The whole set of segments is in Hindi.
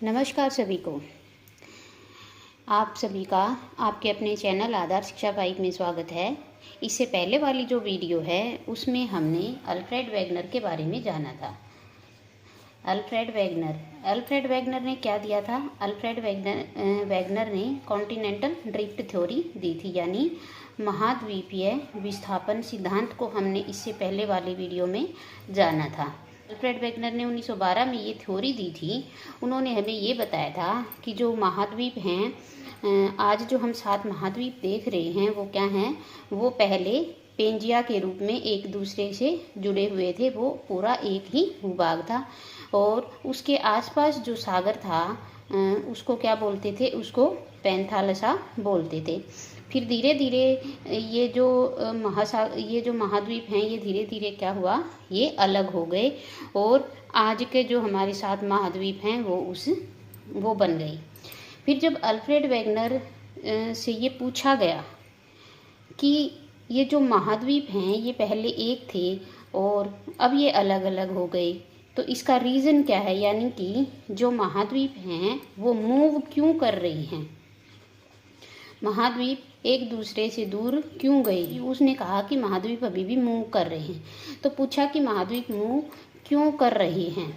नमस्कार सभी को। आप सभी का आपके अपने चैनल आधार शिक्षा बाइक में स्वागत है। इससे पहले वाली जो वीडियो है उसमें हमने अल्फ्रेड वेगनर के बारे में जाना था। अल्फ्रेड वेगनर ने क्या दिया था? अल्फ्रेड वेगनर ने कॉन्टिनेंटल ड्रिफ्ट थ्योरी दी थी, यानी महाद्वीपीय विस्थापन सिद्धांत को हमने इससे पहले वाली वीडियो में जाना था। अल्फ्रेड वेगनर ने 1912 में ये थ्योरी दी थी। उन्होंने हमें ये बताया था कि जो महाद्वीप हैं, आज जो हम 7 महाद्वीप देख रहे हैं वो क्या हैं? वो पहले पेंजिया के रूप में एक दूसरे से जुड़े हुए थे। वो पूरा एक ही भूभाग था और उसके आसपास जो सागर था उसको क्या बोलते थे? उसको पैंथालसा बोलते थे। फिर धीरे धीरे ये जो महाद्वीप हैं ये धीरे धीरे क्या हुआ? ये अलग हो गए और आज के जो हमारे 7 महाद्वीप हैं वो बन गई। फिर जब अल्फ्रेड वेगनर से ये पूछा गया कि ये जो महाद्वीप हैं ये पहले एक थे और अब ये अलग अलग हो गए, तो इसका रीज़न क्या है? यानी कि जो महाद्वीप हैं वो मूव क्यों कर रही हैं? महाद्वीप एक दूसरे से दूर क्यों गए? उसने कहा कि महाद्वीप अभी भी मूव कर रहे हैं। तो पूछा कि महाद्वीप मूव क्यों कर रहे हैं?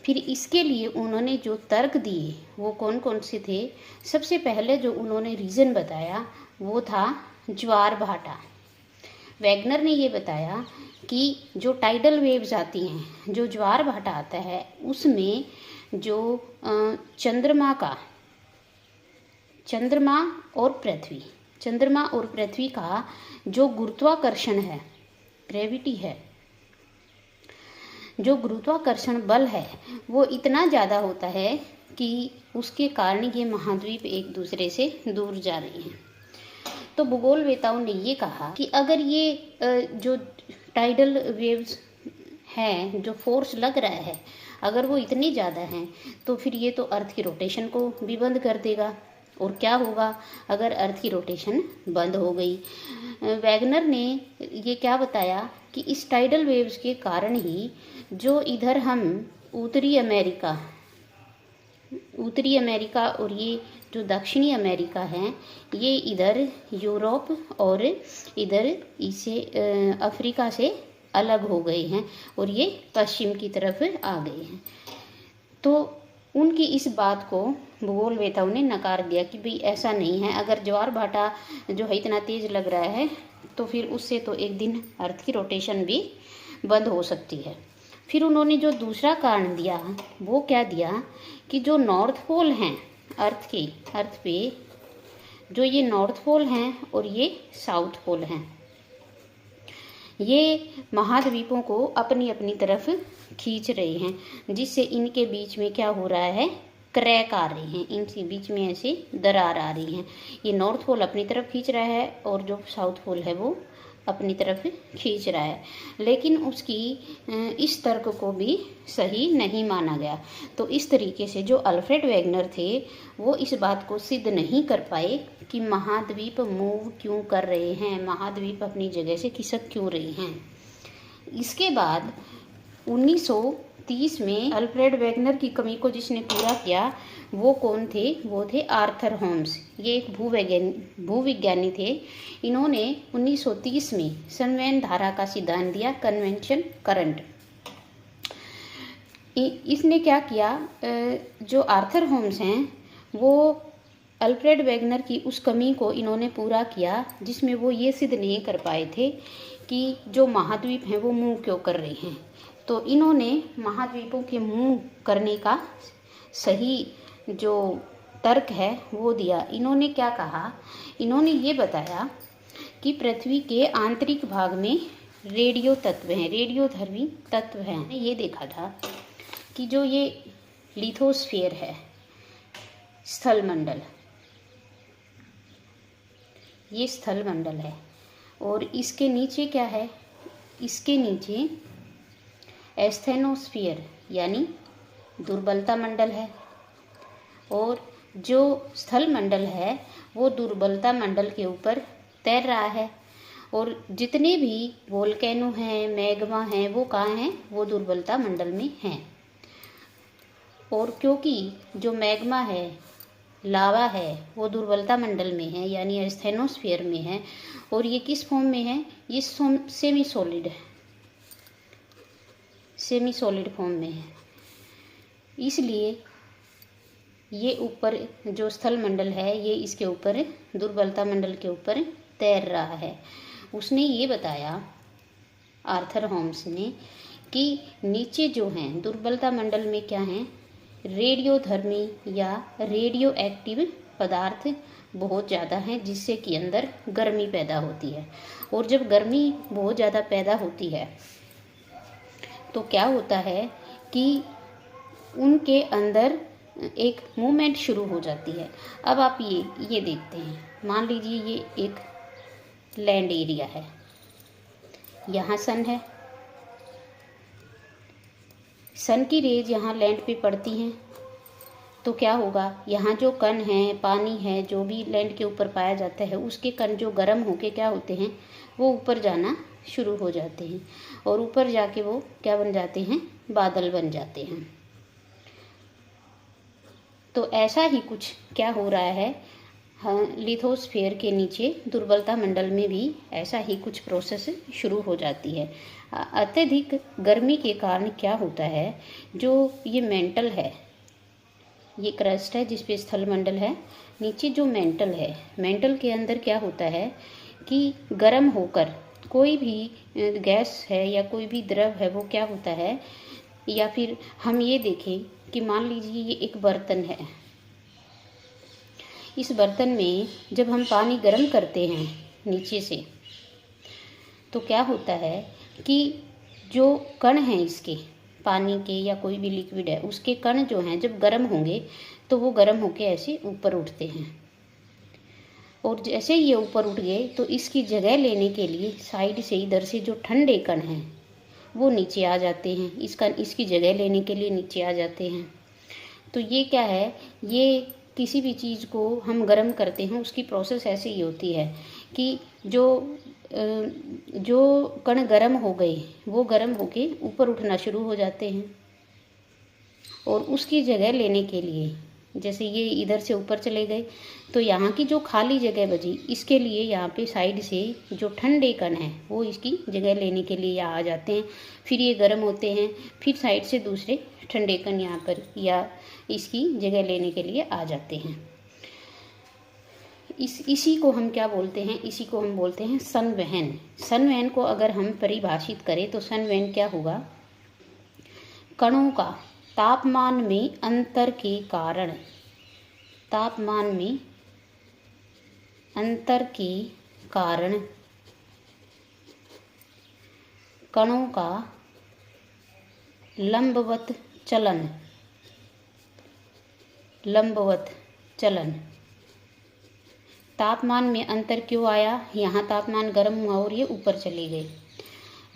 फिर इसके लिए उन्होंने जो तर्क दिए वो कौन कौन से थे? सबसे पहले जो उन्होंने रीज़न बताया वो था ज्वार भाटा। वेगनर ने ये बताया कि जो टाइडल वेव्स आती हैं, जो ज्वार भाटा आता है, उसमें जो चंद्रमा और पृथ्वी का जो गुरुत्वाकर्षण है, ग्रेविटी है, जो गुरुत्वाकर्षण बल है वो इतना ज़्यादा होता है कि उसके कारण ये महाद्वीप एक दूसरे से दूर जा रहे हैं। तो भूगोलवेताओं ने ये कहा कि अगर ये जो टाइडल वेव्स हैं, जो फोर्स लग रहा है, अगर वो इतनी ज़्यादा हैं तो फिर ये तो अर्थ की रोटेशन को भी बंद कर देगा। और क्या होगा अगर अर्थ की रोटेशन बंद हो गई? वेगनर ने ये क्या बताया कि इस टाइडल वेव्स के कारण ही जो इधर हम उत्तरी अमेरिका और ये जो दक्षिणी अमेरिका है, ये इधर यूरोप और इधर इसे अफ्रीका से अलग हो गए हैं और ये पश्चिम की तरफ आ गए हैं। तो उनकी इस बात को भूगोलवेताओं ने नकार दिया कि भाई ऐसा नहीं है। अगर ज्वार भाटा जो है इतना तेज लग रहा है तो फिर उससे तो एक दिन अर्थ की रोटेशन भी बंद हो सकती है। फिर उन्होंने जो दूसरा कारण दिया वो क्या दिया कि जो नॉर्थ पोल हैं अर्थ पे, जो ये नॉर्थ पोल हैं और ये साउथ पोल हैं, ये महाद्वीपों को अपनी अपनी तरफ खींच रहे हैं, जिससे इनके बीच में क्या हो रहा है? क्रैक आ रहे हैं, इनके बीच में ऐसे दरार आ रही हैं। ये नॉर्थ पोल अपनी तरफ खींच रहा है और जो साउथ पोल है वो अपनी तरफ खींच रहा है। लेकिन उसकी इस तर्क को भी सही नहीं माना गया। तो इस तरीके से जो अल्फ्रेड वेगनर थे वो इस बात को सिद्ध नहीं कर पाए कि महाद्वीप मूव क्यों कर रहे हैं, महाद्वीप अपनी जगह से खिसक क्यों रहे हैं। इसके बाद 1930 में अल्फ्रेड वेगनर की कमी को जिसने पूरा किया वो कौन थे? वो थे आर्थर होम्स। ये एक भूविज्ञानी थे। इन्होंने 1930 में संवहन धारा का सिद्धांत दिया, कन्वेंशन करंट। इसने क्या किया? जो आर्थर होम्स हैं वो अल्फ्रेड वेगनर की उस कमी को इन्होंने पूरा किया जिसमें वो ये सिद्ध नहीं कर पाए थे कि जो महाद्वीप हैं वो मूव क्यों कर रहे हैं। तो इन्होंने महाद्वीपों के मूव करने का सही जो तर्क है वो दिया। इन्होंने क्या कहा? इन्होंने ये बताया कि पृथ्वी के आंतरिक भाग में रेडियोधर्मी तत्व हैं। ये देखा था कि जो ये लिथोस्फीयर है, स्थलमंडल, ये स्थलमंडल है और इसके नीचे क्या है? इसके नीचे एस्थेनोस्फीयर यानी दुर्बलता मंडल है और जो स्थलमंडल है वो दुर्बलता मंडल के ऊपर तैर रहा है और जितने भी वोल्केनो हैं, मैग्मा हैं, वो कहाँ हैं? वो दुर्बलता मंडल में हैं। और क्योंकि जो मैग्मा है, लावा है, वो दुर्बलता मंडल में है यानी एस्थेनोस्फीयर में है, और ये किस फॉर्म में है, ये सेमी सॉलिड है, सेमी सॉलिड फॉर्म में है, इसलिए ये ऊपर जो स्थल मंडल है ये इसके ऊपर दुर्बलता मंडल के ऊपर तैर रहा है। उसने ये बताया आर्थर होम्स ने कि नीचे जो हैं दुर्बलता मंडल में क्या हैं, रेडियोधर्मी या रेडियो एक्टिव पदार्थ बहुत ज़्यादा हैं, जिससे कि अंदर गर्मी पैदा होती है। और जब गर्मी बहुत ज़्यादा पैदा होती है तो क्या होता है कि उनके अंदर एक मूवमेंट शुरू हो जाती है। अब आप ये देखते हैं, मान लीजिए ये एक लैंड एरिया है, यहाँ सन है, सन की रेज यहाँ लैंड पे पड़ती हैं, तो क्या होगा, यहाँ जो कण है, पानी है, जो भी लैंड के ऊपर पाया जाता है, उसके कण जो गर्म होके क्या होते हैं, वो ऊपर जाना शुरू हो जाते हैं, और ऊपर जाके वो क्या बन जाते हैं, बादल बन जाते हैं। तो ऐसा ही कुछ क्या हो रहा है, हाँ, लिथोस्फीयर के नीचे दुर्बलता मंडल में भी ऐसा ही कुछ प्रोसेस शुरू हो जाती है। अत्यधिक गर्मी के कारण क्या होता है, जो ये मेंटल है, ये क्रस्ट है जिस पे स्थल मंडल है, नीचे जो मेंटल है, मेंटल के अंदर क्या होता है कि गर्म होकर कोई भी गैस है या कोई भी द्रव है वो क्या होता है, या फिर हम ये देखें कि मान लीजिए ये एक बर्तन है, इस बर्तन में जब हम पानी गर्म करते हैं नीचे से, तो क्या होता है कि जो कण हैं इसके पानी के या कोई भी लिक्विड है, उसके कण जो हैं जब गर्म होंगे तो वो गर्म होके ऐसे ऊपर उठते हैं, और जैसे ये ऊपर उठ गए तो इसकी जगह लेने के लिए साइड से इधर से जो ठंडे कण हैं वो नीचे आ जाते हैं, इसकी जगह लेने के लिए नीचे आ जाते हैं। तो ये क्या है, ये किसी भी चीज़ को हम गर्म करते हैं उसकी प्रोसेस ऐसे ही होती है कि जो कण गर्म हो गए वो गर्म होके ऊपर उठना शुरू हो जाते हैं, और उसकी जगह लेने के लिए जैसे ये इधर से ऊपर चले गए तो यहाँ की जो खाली जगह बची, इसके लिए यहाँ पे साइड से जो ठंडे कण हैं वो इसकी जगह लेने के लिए यहाँ आ जाते हैं, फिर ये गर्म होते हैं, फिर साइड से दूसरे ठंडे कण यहाँ पर या इसकी जगह लेने के लिए आ जाते हैं। इसी को हम क्या बोलते हैं, इसी को हम बोलते हैं संवहन। संवहन को अगर हम परिभाषित करें तो संवहन क्या होगा, कणों का तापमान में अंतर के कारण, तापमान में अंतर के कारण कणों का लंबवत चलन, लंबवत चलन। तापमान में अंतर क्यों आया, यहाँ तापमान गर्म हुआ और ये ऊपर चले गए,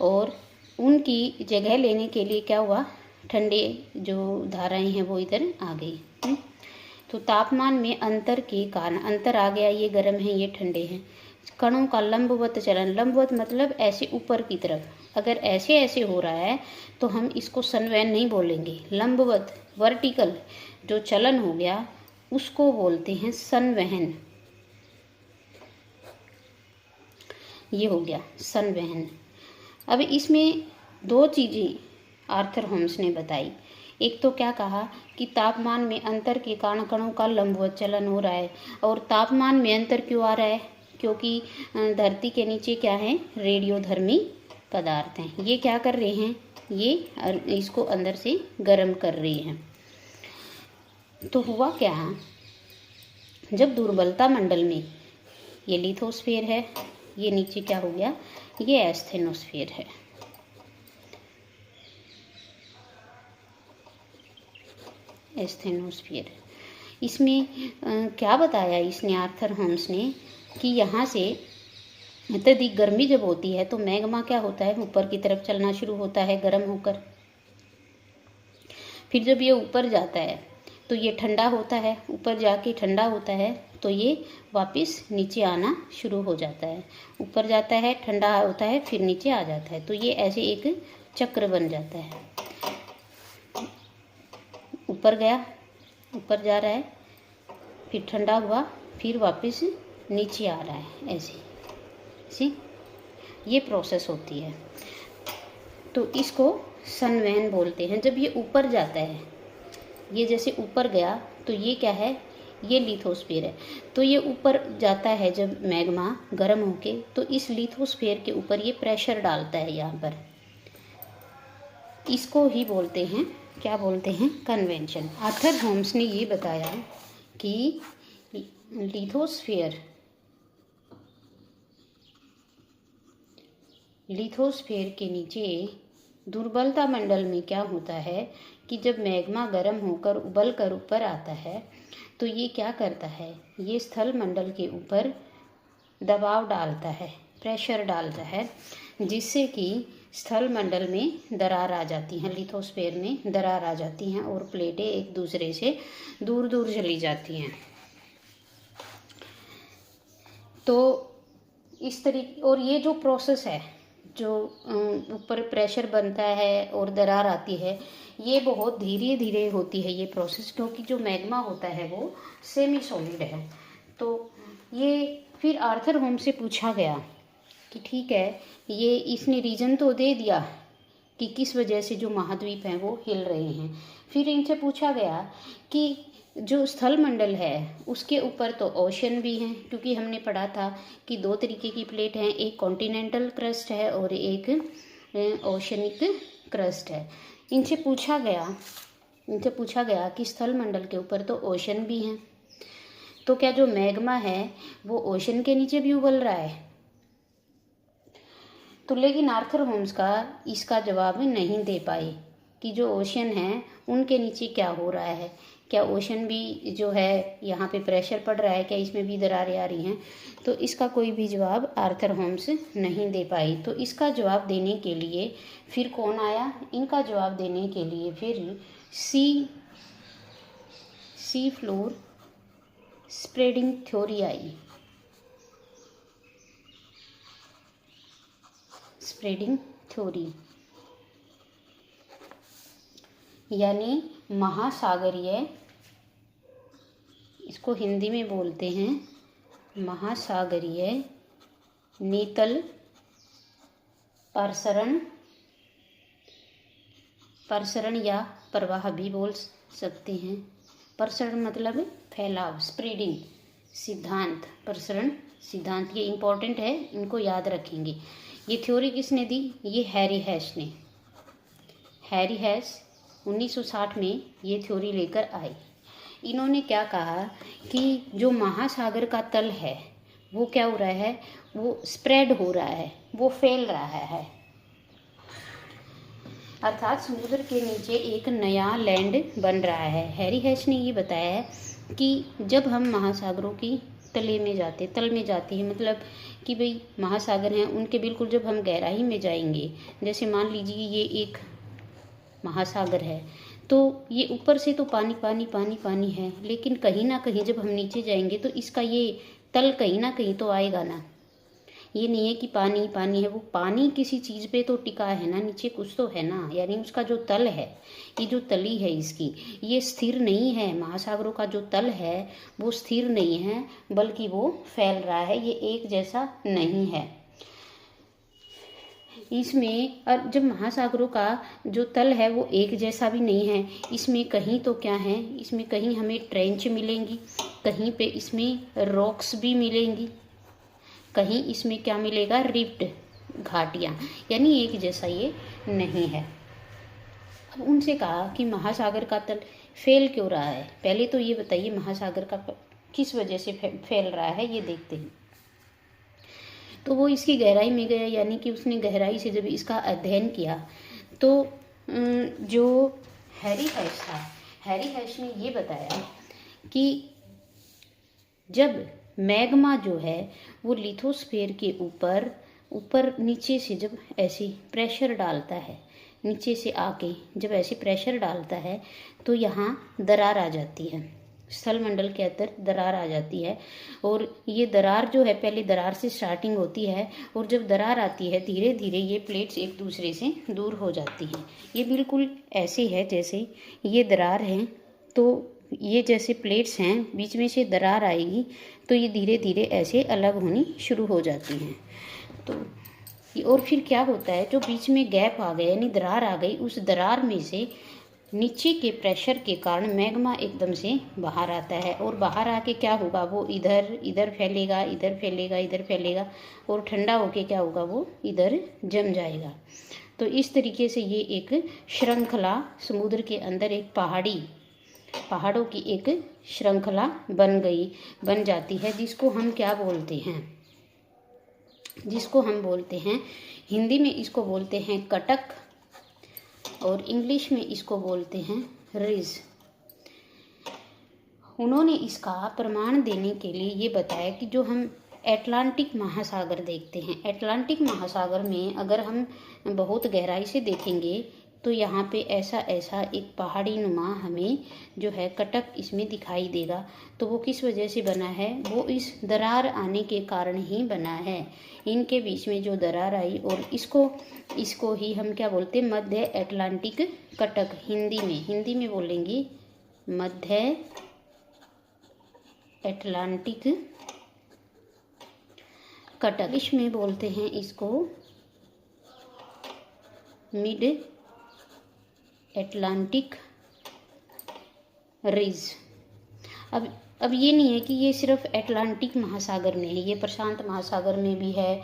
और उनकी जगह लेने के लिए क्या हुआ, ठंडे जो धाराएं हैं वो इधर आ गई। तो तापमान में अंतर के कारण अंतर आ गया, ये गर्म है ये ठंडे हैं, कणों का लंबवत चलन, लंबवत मतलब ऐसे ऊपर की तरफ, अगर ऐसे ऐसे हो रहा है तो हम इसको संवहन नहीं बोलेंगे, लंबवत वर्टिकल जो चलन हो गया उसको बोलते हैं संवहन। ये हो गया संवहन। अब इसमें दो चीज़ें आर्थर होम्स ने बताई, एक तो क्या कहा कि तापमान में अंतर के कारण कणों का लंबवत चलन हो रहा है, और तापमान में अंतर क्यों आ रहा है, क्योंकि धरती के नीचे क्या है, रेडियोधर्मी पदार्थ हैं, ये क्या कर रहे हैं, ये इसको अंदर से गर्म कर रहे हैं। तो हुआ क्या, जब दुर्बलता मंडल में ये लिथोस्फीयर है, ये नीचे क्या हो गया, ये एस्थेनोस्फीयर है, एस्थेनोस्फीयर। इसमें क्या बताया इसने आर्थर होम्स ने कि यहाँ से अत्यधिक गर्मी जब होती है तो मैग्मा क्या होता है, ऊपर की तरफ चलना शुरू होता है गर्म होकर, फिर जब ये ऊपर जाता है तो ये ठंडा होता है, ऊपर जाके ठंडा होता है तो ये वापस नीचे आना शुरू हो जाता है, ऊपर जाता है ठंडा होता है फिर नीचे आ जाता है, तो ये ऐसे एक चक्र बन जाता है। ऊपर गया, ऊपर जा रहा है, फिर ठंडा हुआ, फिर वापस नीचे आ रहा है, ऐसे ये प्रोसेस होती है। तो इसको सनवैन बोलते हैं। जब ये ऊपर जाता है, ये जैसे ऊपर गया तो ये क्या है, ये लिथोस्फीयर है। तो ये ऊपर जाता है जब मैग्मा गर्म होके, तो इस लिथोस्फीयर के ऊपर ये प्रेशर डालता है यहाँ पर। इसको ही बोलते हैं, क्या बोलते हैं, कन्वेंशन। आर्थर होम्स ने ये बताया कि लिथोस्फीयर के नीचे दुर्बलता मंडल में क्या होता है कि जब मैग्मा गर्म होकर उबल कर ऊपर आता है तो ये क्या करता है, ये स्थल मंडल के ऊपर दबाव डालता है, प्रेशर डालता है, जिससे कि स्थल मंडल में दरार आ जाती हैं, लिथोस्फीयर में दरार आ जाती हैं और प्लेटें एक दूसरे से दूर दूर चली जाती हैं। तो इस तरीके, और ये जो प्रोसेस है, जो ऊपर प्रेशर बनता है और दरार आती है, ये बहुत धीरे धीरे होती है ये प्रोसेस, क्योंकि जो मैग्मा होता है वो सेमी सॉलिड है। तो ये फिर आर्थर होम्स से पूछा गया कि ठीक है, ये इसने रीज़न तो दे दिया कि किस वजह से जो महाद्वीप हैं वो हिल रहे हैं। फिर इनसे पूछा गया कि जो स्थल मंडल है उसके ऊपर तो ओशन भी हैं, क्योंकि हमने पढ़ा था कि 2 तरीके की प्लेट हैं, एक कॉन्टिनेंटल क्रस्ट है और एक ओशनिक क्रस्ट है। इनसे पूछा गया कि स्थल मंडल के ऊपर तो ओशन भी हैं, तो क्या जो मैग्मा है वो ओशन के नीचे भी उबल रहा है? तो लेकिन आर्थर होम्स का इसका जवाब नहीं दे पाए कि जो ओशन है उनके नीचे क्या हो रहा है, क्या ओशन भी जो है यहाँ पे प्रेशर पड़ रहा है, क्या इसमें भी दरारें आ रही हैं? तो इसका कोई भी जवाब आर्थर होम्स नहीं दे पाई। तो इसका जवाब देने के लिए फिर कौन आया? इनका जवाब देने के लिए फिर सी फ्लोर स्प्रेडिंग थ्योरी आई। स्प्रेडिंग थ्योरी यानी महासागरीय, इसको हिंदी में बोलते हैं महासागरीय नीतल प्रसरण या प्रवाह भी बोल सकते हैं। प्रसरण मतलब फैलाव, स्प्रेडिंग सिद्धांत, प्रसरण सिद्धांत, ये इम्पोर्टेंट है, इनको याद रखेंगे। ये थ्योरी किसने दी? ये हैरी हैश ने। हैरी हैश 1960 में ये थ्योरी लेकर आए। इन्होंने क्या कहा कि जो महासागर का तल है वो क्या हो रहा है, वो स्प्रेड हो रहा है, वो फैल रहा है, अर्थात समुद्र के नीचे एक नया लैंड बन रहा है। हैरी हैश ने ये बताया है कि जब हम महासागरों की तल में जाते हैं, मतलब कि भाई महासागर हैं, उनके बिल्कुल जब हम गहराई में जाएंगे, जैसे मान लीजिए ये एक महासागर है, तो ये ऊपर से तो पानी पानी पानी पानी है, लेकिन कहीं ना कहीं जब हम नीचे जाएंगे तो इसका ये तल कहीं ना कहीं तो आएगा ना। ये नहीं है कि पानी पानी है, वो पानी किसी चीज़ पे तो टिका है ना, नीचे कुछ तो है ना, यानी उसका जो तल है, ये जो तली है इसकी, ये स्थिर नहीं है। महासागरों का जो तल है वो स्थिर नहीं है, बल्कि वो फैल रहा है, ये एक जैसा नहीं है। इसमें और जब महासागरों का जो तल है वो एक जैसा भी नहीं है, इसमें कहीं तो क्या है, इसमें कहीं हमें ट्रेंच मिलेंगी, कहीं पे इसमें रॉक्स भी मिलेंगी, कहीं इसमें क्या मिलेगा, रिफ्ट, घाटियाँ, यानी एक जैसा ये नहीं है। अब उनसे कहा कि महासागर का तल फैल क्यों रहा है, पहले तो ये बताइए महासागर का किस वजह से फैल रहा है, ये देखते हैं। तो वो इसकी गहराई में गया, यानी कि उसने गहराई से जब इसका अध्ययन किया तो जो हैरी हैश था, हैरी हैश ने ये बताया कि जब मैग्मा जो है वो लिथोस्फीयर के ऊपर नीचे से जब ऐसे प्रेशर डालता है, नीचे से आके जब ऐसे प्रेशर डालता है तो यहाँ दरार आ जाती है। स्थल मंडल के अंदर दरार आ जाती है। और ये दरार जो है, पहले दरार से स्टार्टिंग होती है और जब दरार आती है धीरे धीरे ये प्लेट्स एक दूसरे से दूर हो जाती हैं। ये बिल्कुल ऐसे है जैसे ये दरार है, तो ये जैसे प्लेट्स हैं, बीच में से दरार आएगी तो ये धीरे धीरे ऐसे अलग होनी शुरू हो जाती हैं। तो और फिर क्या होता है, जो बीच में गैप आ गया यानी दरार आ गई, उस दरार में से नीचे के प्रेशर के कारण मैग्मा एकदम से बाहर आता है और बाहर आके क्या होगा, वो इधर इधर फैलेगा, इधर फैलेगा, इधर फैलेगा और ठंडा होके क्या होगा, वो इधर जम जाएगा। तो इस तरीके से ये एक श्रृंखला समुद्र के अंदर एक पहाड़ों की एक श्रृंखला बन जाती है, जिसको हम क्या बोलते हैं, जिसको हम बोलते हैं, हिंदी में इसको बोलते हैं कटक और इंग्लिश में इसको बोलते हैं रिज। उन्होंने इसका प्रमाण देने के लिए ये बताया कि जो हम अटलांटिक महासागर देखते हैं, अटलांटिक महासागर में अगर हम बहुत गहराई से देखेंगे तो यहाँ पे ऐसा एक पहाड़ी नुमा हमें जो है कटक इसमें दिखाई देगा। तो वो किस वजह से बना है, वो इस दरार आने के कारण ही बना है। इनके बीच में जो दरार आई और इसको ही हम क्या बोलते हैं, मध्य अटलांटिक कटक। हिंदी में बोलेंगे मध्य अटलांटिक कटक। इंग्लिश में बोलते हैं इसको मिड अटलांटिक रिज। अब ये नहीं है कि ये सिर्फ अटलांटिक महासागर में है, ये प्रशांत महासागर में भी है,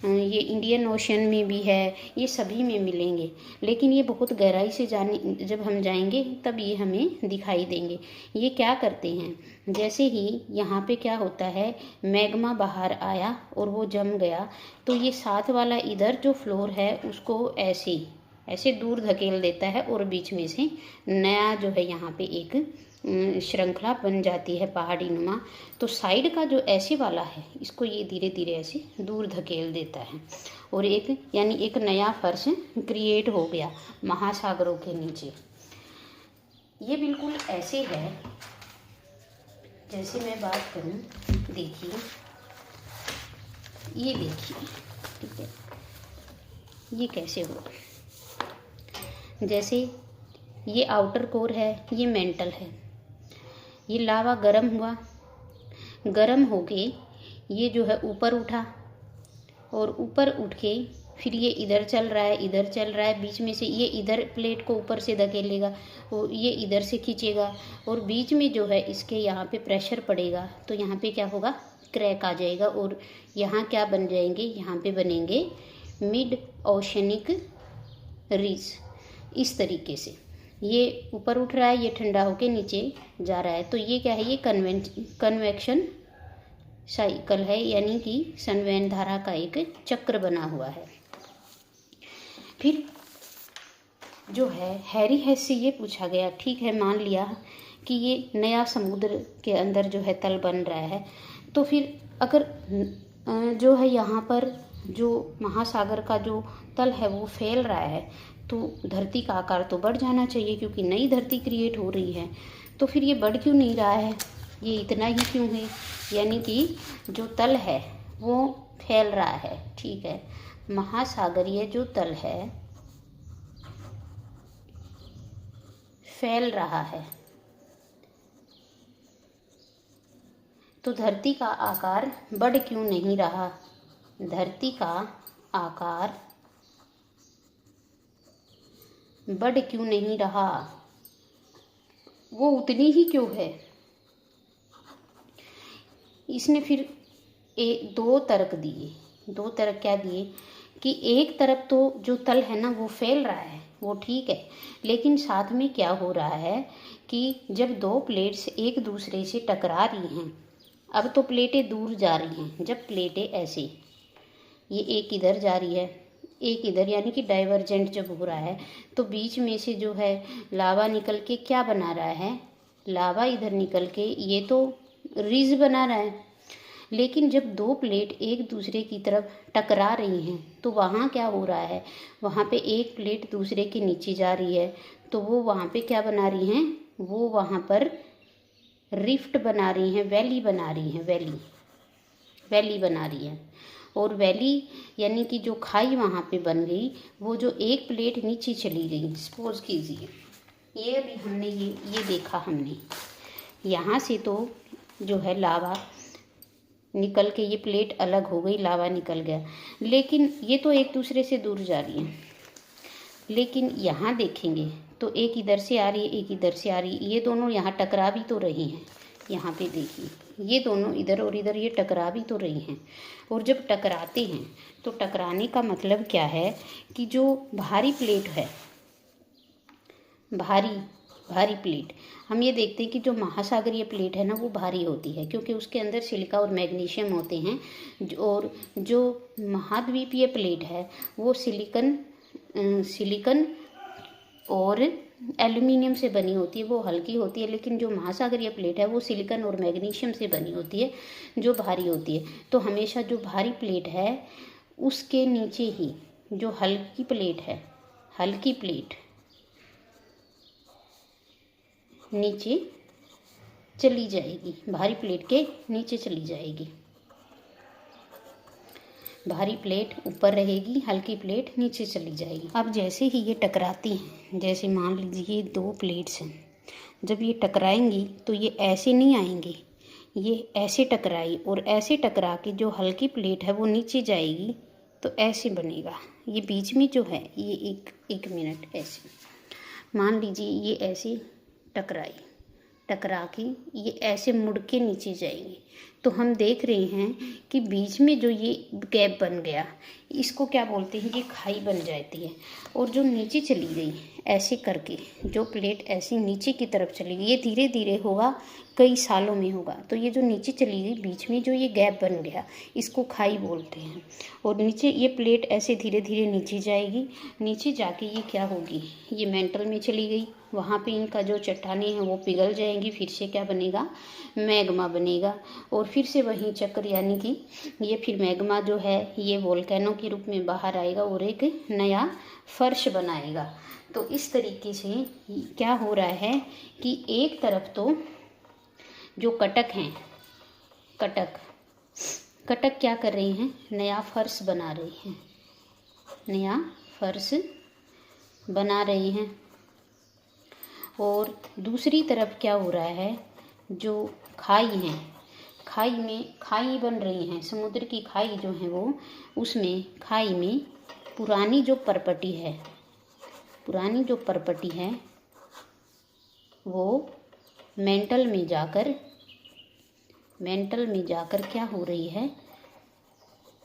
ये इंडियन ओशन में भी है, ये सभी में मिलेंगे। लेकिन ये बहुत गहराई से जब हम जाएंगे तब ये हमें दिखाई देंगे। ये क्या करते हैं, जैसे ही यहाँ पे क्या होता है, मैग्मा बाहर आया और वो जम गया, तो ये साथ वाला इधर जो फ्लोर है उसको ऐसे दूर धकेल देता है और बीच में से नया जो है यहाँ पे एक श्रृंखला बन जाती है पहाड़ी नुमा। तो साइड का जो ऐसे वाला है इसको ये धीरे धीरे ऐसे दूर धकेल देता है और एक नया फर्श क्रिएट हो गया महासागरों के नीचे। ये बिल्कुल ऐसे है जैसे मैं बात करूं, देखिए ठीक है, ये कैसे होगा, जैसे ये आउटर कोर है, ये मेंटल है, ये लावा गर्म होके ये जो है ऊपर उठा और ऊपर उठ के फिर ये इधर चल रहा है, बीच में से ये इधर प्लेट को ऊपर से धकेलेगा और ये इधर से खींचेगा और बीच में जो है इसके यहाँ पे प्रेशर पड़ेगा तो यहाँ पे क्या होगा, क्रैक आ जाएगा और यहाँ क्या बन जाएंगे, यहाँ पे बनेंगे मिड ओशनिक रिज। इस तरीके से ये ऊपर उठ रहा है, ये ठंडा होके नीचे जा रहा है। तो ये क्या है, ये कन्वेक्शन साइकिल है, यानी कि संवहन धारा का एक चक्र बना हुआ है। फिर जो है हैरी हेस से ये पूछा गया, ठीक है मान लिया कि ये नया समुद्र के अंदर जो है तल बन रहा है, तो फिर अगर जो है यहाँ पर जो महासागर का जो तल है वो फैल रहा है तो धरती का आकार तो बढ़ जाना चाहिए, क्योंकि नई धरती क्रिएट हो रही है। तो फिर ये बढ़ क्यों नहीं रहा है, ये इतना ही क्यों है, यानी कि जो तल है वो फैल रहा है। ठीक है, महासागरीय जो तल है फैल रहा है, तो धरती का आकार बढ़ क्यों नहीं रहा, धरती का आकार बढ़ क्यों नहीं रहा, वो उतनी ही क्यों है। इसने फिर दो तर्क क्या दिए कि एक तरफ तो जो तल है ना वो फैल रहा है, वो ठीक है, लेकिन साथ में क्या हो रहा है कि जब दो प्लेट्स एक दूसरे से टकरा रही हैं, अब तो प्लेटें दूर जा रही हैं, जब प्लेटें ऐसे ये एक इधर जा रही है एक इधर, यानी कि डाइवर्जेंट जब हो रहा है तो बीच में से जो है लावा निकल के क्या बना रहा है, लावा इधर निकल के ये तो रिज बना रहा है। लेकिन जब दो प्लेट एक दूसरे की तरफ टकरा रही हैं तो वहाँ क्या हो रहा है, वहाँ पे एक प्लेट दूसरे के नीचे जा रही है, तो वो वहाँ पे क्या बना रही हैं, वो वहाँ पर रिफ्ट बना रही हैं, वैली बना रही हैं, वैली बना रही हैं। और वैली यानी कि जो खाई वहाँ पे बन गई, वो जो एक प्लेट नीचे चली गई। सपोज कीजिए ये अभी हमने ये देखा हमने, यहाँ से तो जो है लावा निकल के ये प्लेट अलग हो गई, लावा निकल गया, लेकिन ये तो एक दूसरे से दूर जा रही है। लेकिन यहाँ देखेंगे तो एक इधर से आ रही है, एक इधर से आ रही है, ये दोनों यहाँ टकरा भी तो रही हैं। यहाँ पे देखिए ये दोनों इधर और इधर ये टकरा भी तो रही हैं। और जब टकराते हैं तो टकराने का मतलब क्या है कि जो भारी प्लेट है, भारी प्लेट, हम ये देखते हैं कि जो महासागरीय प्लेट है ना वो भारी होती है, क्योंकि उसके अंदर सिलिका और मैग्नीशियम होते हैं। और जो महाद्वीपीय प्लेट है वो सिलिकन और एल्यूमिनियम से बनी होती है, वो हल्की होती है। लेकिन जो महासागरीय प्लेट है वो सिलिकन और मैग्नीशियम से बनी होती है, जो भारी होती है। तो हमेशा जो भारी प्लेट है उसके नीचे ही जो हल्की प्लेट है, हल्की प्लेट नीचे चली जाएगी, भारी प्लेट के नीचे चली जाएगी। भारी प्लेट ऊपर रहेगी, हल्की प्लेट नीचे चली जाएगी। अब जैसे ही ये टकराती हैं, जैसे मान लीजिए ये दो प्लेट्स हैं, जब ये टकराएंगी तो ये ऐसे नहीं आएंगे, ये ऐसे टकराई और ऐसे टकरा के जो हल्की प्लेट है वो नीचे जाएगी, तो ऐसे बनेगा। ये बीच में जो है ये एक मिनट ऐसे मान लीजिए ये ऐसे टकरा के ये ऐसे मुड़ के नीचे जाएगी। तो हम देख रहे हैं कि बीच में जो ये गैप बन गया, इसको क्या बोलते हैं, ये खाई बन जाती है। और जो नीचे चली गई ऐसे करके, जो प्लेट ऐसे नीचे की तरफ चली गई, ये धीरे धीरे होगा, कई सालों में होगा। तो ये जो नीचे चली गई, बीच में जो ये गैप बन गया, इसको खाई बोलते हैं। और नीचे ये प्लेट ऐसे धीरे धीरे नीचे जाएगी, नीचे जाके ये क्या होगी, ये मेंटल में चली गई। वहाँ पे इनका जो चट्टानें हैं वो पिघल जाएंगी, फिर से क्या बनेगा, मैग्मा बनेगा। और फिर से वही चक्र, यानी कि ये फिर मैग्मा जो है ये वोल्केनो के रूप में बाहर आएगा और एक नया फर्श बनाएगा। तो इस तरीके से क्या हो रहा है कि एक तरफ तो जो कटक हैं, कटक क्या कर रही हैं, नया फर्श बना रही हैं, नया फर्श बना रही हैं। और दूसरी तरफ क्या हो रहा है, जो खाई हैं, खाई बन रही हैं, समुद्र की खाई जो है वो, उसमें खाई में पुरानी जो परपटी है वो मेंटल में जाकर क्या हो रही है,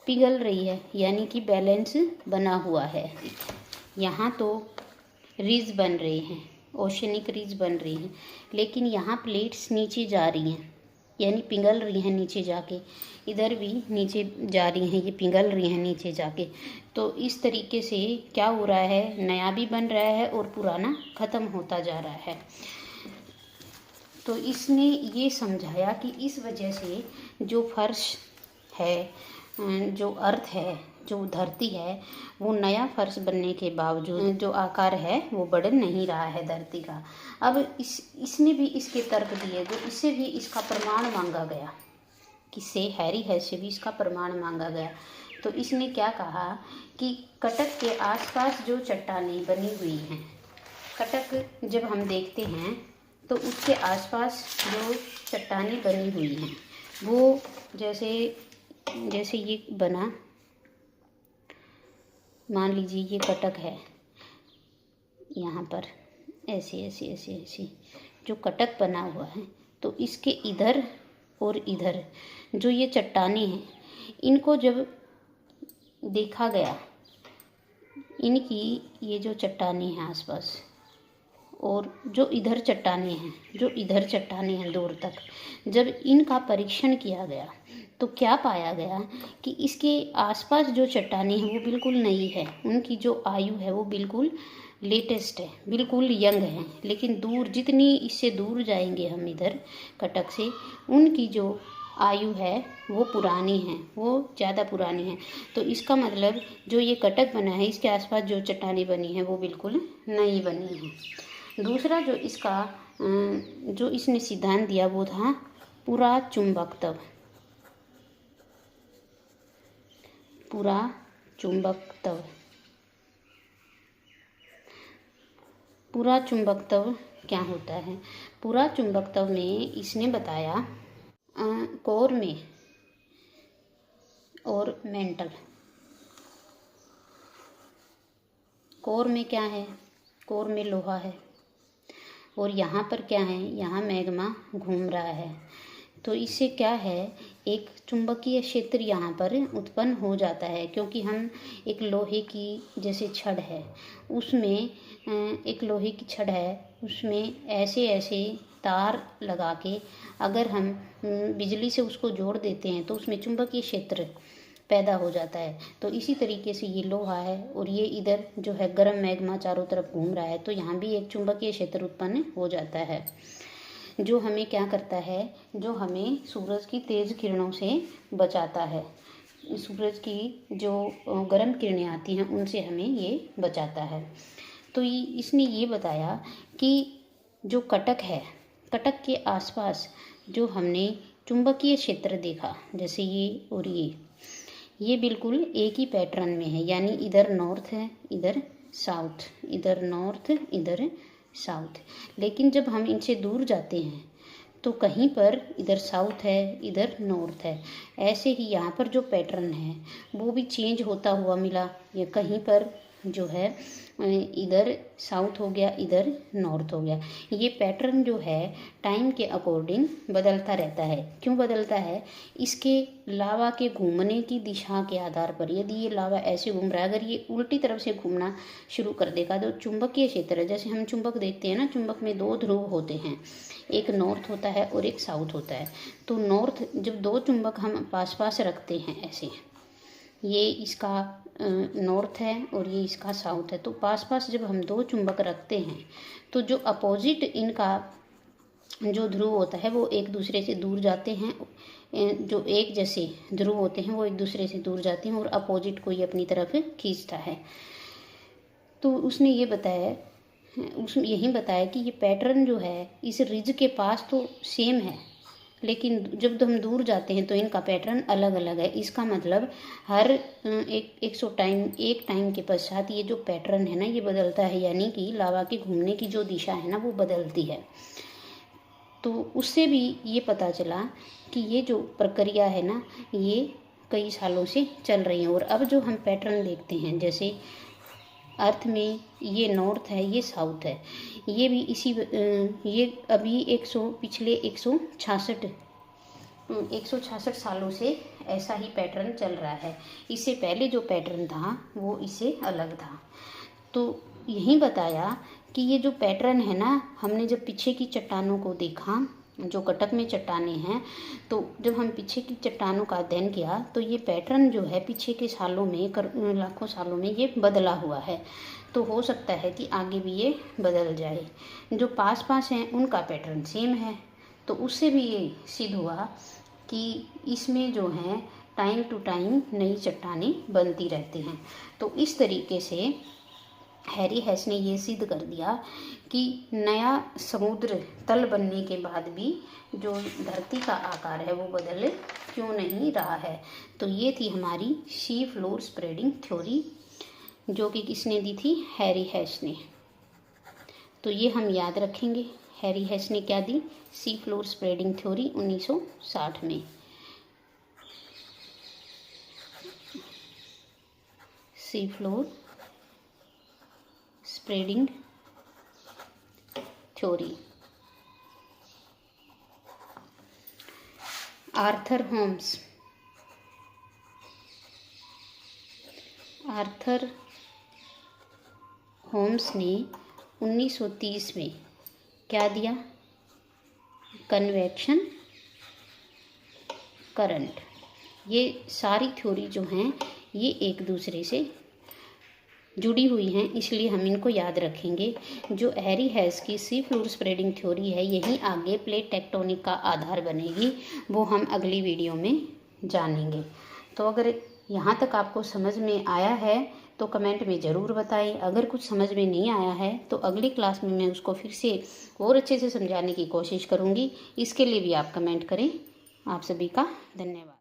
पिघल रही है, यानी कि बैलेंस बना हुआ है। यहाँ तो रिज बन रहे हैं, ओशनिक रिज बन रही हैं, लेकिन यहाँ प्लेट्स नीचे जा रही हैं, यानी पिघल रही हैं नीचे जाके। इधर भी नीचे जा रही हैं, ये पिघल रही हैं नीचे जाके। तो इस तरीके से क्या हो रहा है, नया भी बन रहा है और पुराना ख़त्म होता जा रहा है। तो इसने ये समझाया कि इस वजह से जो फर्श है, जो अर्थ है, जो धरती है, वो नया फर्श बनने के बावजूद जो आकार है वो बढ़ नहीं रहा है धरती का। अब इसने भी इसके तर्क दिए, जो इससे भी इसका प्रमाण मांगा गया, किससे, हैरी हेस से भी इसका प्रमाण मांगा गया। तो इसने क्या कहा कि कटक के आसपास जो चट्टानें बनी हुई हैं, कटक जब हम देखते हैं तो उसके आसपास जो चट्टानें बनी हुई हैं वो जैसे ये बना, मान लीजिए ये कटक है, यहाँ पर ऐसे जो कटक बना हुआ है, तो इसके इधर और इधर जो ये चट्टानें हैं, इनको जब देखा गया, इनकी ये जो चट्टानें हैं आसपास, और जो इधर चट्टानें हैं दूर तक, जब इनका परीक्षण किया गया तो क्या पाया गया कि इसके आसपास जो चट्टानें हैं वो बिल्कुल नई है, उनकी जो आयु है वो बिल्कुल लेटेस्ट है, बिल्कुल यंग है। लेकिन दूर, जितनी इससे दूर जाएंगे हम इधर कटक से, उनकी जो आयु है वो पुरानी है, वो ज़्यादा पुरानी है। तो इसका मतलब जो ये कटक बना है, इसके आसपास जो चट्टानें बनी हैं वो बिल्कुल नई बनी हैं। दूसरा जो इसने सिद्धांत दिया वो था पुराचुंबकत्व। पुराचुंबकत्व पुराचुंबकत्व क्या होता है? पुराचुंबकत्व में इसने बताया कोर में और मेंटल। कोर में क्या है? कोर में लोहा है और यहाँ पर क्या है? यहाँ मैग्मा घूम रहा है। तो इससे क्या है, एक चुंबकीय क्षेत्र यहाँ पर उत्पन्न हो जाता है, क्योंकि हम एक लोहे की जैसे छड़ है उसमें ऐसे ऐसे तार लगा के अगर हम बिजली से उसको जोड़ देते हैं तो उसमें चुंबकीय क्षेत्र पैदा हो जाता है। तो इसी तरीके से ये लोहा है और ये इधर जो है गर्म मैग्मा चारों तरफ घूम रहा है, तो यहाँ भी एक चुंबकीय क्षेत्र उत्पन्न हो जाता है, जो हमें क्या करता है, जो हमें सूरज की तेज़ किरणों से बचाता है। सूरज की जो गर्म किरणें आती हैं उनसे हमें ये बचाता है। तो इसने ये बताया कि जो कटक है, कटक के आसपास जो हमने चुंबकीय क्षेत्र देखा, जैसे ये और ये बिल्कुल एक ही पैटर्न में है, यानी इधर नॉर्थ है, इधर साउथ, इधर नॉर्थ, इधर साउथ। लेकिन जब हम इनसे दूर जाते हैं तो कहीं पर इधर साउथ है, इधर नॉर्थ है। ऐसे ही यहाँ पर जो पैटर्न है वो भी चेंज होता हुआ मिला, या कहीं पर जो है इधर साउथ हो गया, इधर नॉर्थ हो गया। ये पैटर्न जो है टाइम के अकॉर्डिंग बदलता रहता है। क्यों बदलता है? इसके लावा के घूमने की दिशा के आधार पर। यदि ये लावा ऐसे घूम रहा है, अगर ये उल्टी तरफ से घूमना शुरू कर देगा तो चुंबकीय क्षेत्र है, जैसे हम चुंबक देखते हैं ना, चुंबक में दो ध्रुव होते हैं, एक नॉर्थ होता है और एक साउथ होता है। तो नॉर्थ, जब दो चुंबक हम पास पास रखते हैं ऐसे, ये इसका नॉर्थ है और ये इसका साउथ है, तो पास पास जब हम दो चुंबक रखते हैं तो जो अपोजिट इनका जो ध्रुव होता है वो एक दूसरे से दूर जाते हैं। जो एक जैसे ध्रुव होते हैं वो एक दूसरे से दूर जाते हैं और अपोजिट को ये अपनी तरफ खींचता है। तो उसने ये बताया, उसमें यही बताया कि ये पैटर्न जो है इस रिज के पास तो सेम है, लेकिन जब हम दूर जाते हैं तो इनका पैटर्न अलग अलग है। इसका मतलब हर एक टाइम के पश्चात ये जो पैटर्न है ना ये बदलता है, यानी कि लावा के घूमने की जो दिशा है ना वो बदलती है। तो उससे भी ये पता चला कि ये जो प्रक्रिया है ना ये कई सालों से चल रही है। और अब जो हम पैटर्न देखते हैं, जैसे अर्थ में ये नॉर्थ है, ये साउथ है, ये भी ये अभी पिछले 166 सालों से ऐसा ही पैटर्न चल रहा है। इससे पहले जो पैटर्न था वो इससे अलग था। तो यही बताया कि ये जो पैटर्न है ना, हमने जब पीछे की चट्टानों को देखा, जो कटक में चट्टानें हैं, तो जब हम पीछे की चट्टानों का अध्ययन किया तो ये पैटर्न जो है पीछे के सालों में, लाखों सालों में ये बदला हुआ है। तो हो सकता है कि आगे भी ये बदल जाए। जो पास पास हैं उनका पैटर्न सेम है, तो उससे भी ये सिद्ध हुआ कि इसमें जो है टाइम टू टाइम नई चट्टानें बनती रहती हैं। तो इस तरीके से हैरी हेस ने ये सिद्ध कर दिया कि नया समुद्र तल बनने के बाद भी जो धरती का आकार है वो बदल क्यों नहीं रहा है। तो ये थी हमारी सी फ्लोर स्प्रेडिंग थ्योरी, जो कि किसने दी थी? हैरी हेस ने। तो ये हम याद रखेंगे, हैरी हेस ने क्या दी? सी फ्लोर स्प्रेडिंग थ्योरी 1960 में। Sea floor spreading theory. Arthur Holmes ने 1930 में क्या दिया? Convection current. ये सारी थ्योरी जो हैं ये एक दूसरे से जुड़ी हुई हैं, इसलिए हम इनको याद रखेंगे। जो हैरी हेस की सी फ्लोर स्प्रेडिंग थ्योरी है यही आगे प्लेट टेक्टोनिक का आधार बनेगी, वो हम अगली वीडियो में जानेंगे। तो अगर यहाँ तक आपको समझ में आया है तो कमेंट में ज़रूर बताएं। अगर कुछ समझ में नहीं आया है तो अगली क्लास में मैं उसको फिर से और अच्छे से समझाने की कोशिश करूँगी। इसके लिए भी आप कमेंट करें। आप सभी का धन्यवाद।